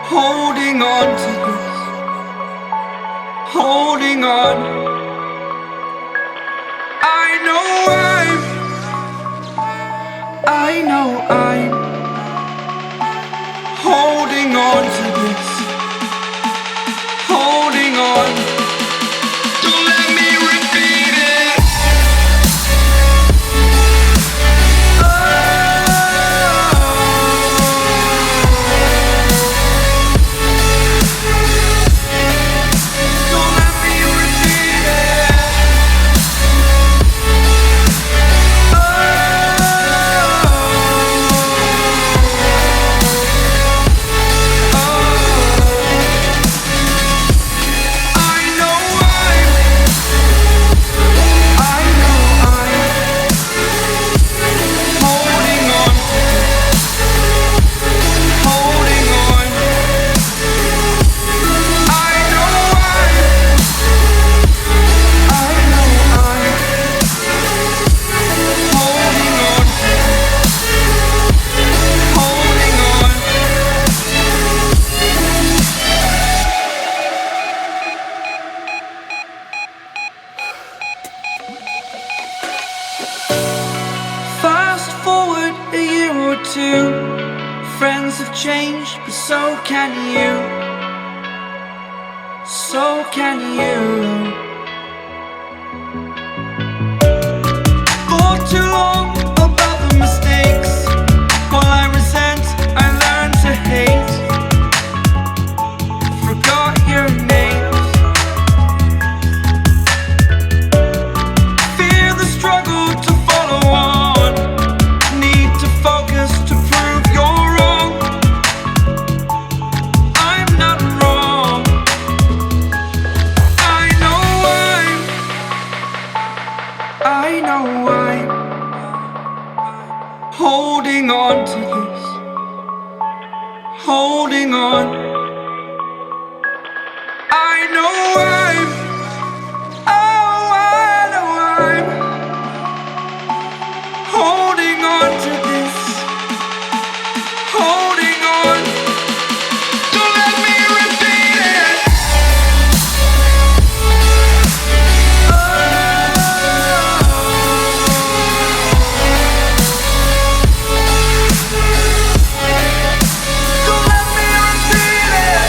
holding on to this, holding on. I know I'm holding on to this, holding on. Don't let me repeat it. Don't let me repeat it. Fast forward a year or two, friends have changed, but so can you. So can you. For too long about the mistakes, while I resent, I learned to hate. Forgot your names. Fear the struggle to follow on. Need to focus to prove you're wrong. I'm not wrong. I know I'm holding on to this, holding on. I know I'm holding on to this, holding on. Don't let me repeat it. Don't let me repeat it.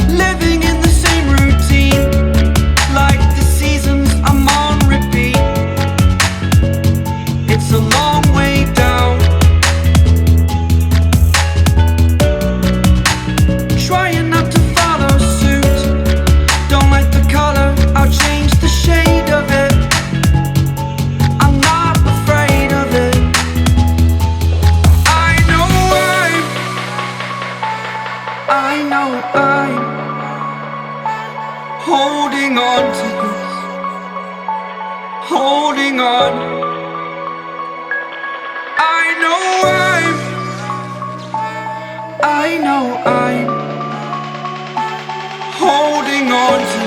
Living in the same routine, like the seasons I'm on repeat. It's a long way down. Trying not to follow suit. Don't like the color, I'll change the shade of it. I'm not afraid of it. I know I'm holding on to this, holding on. I know I'm holding on to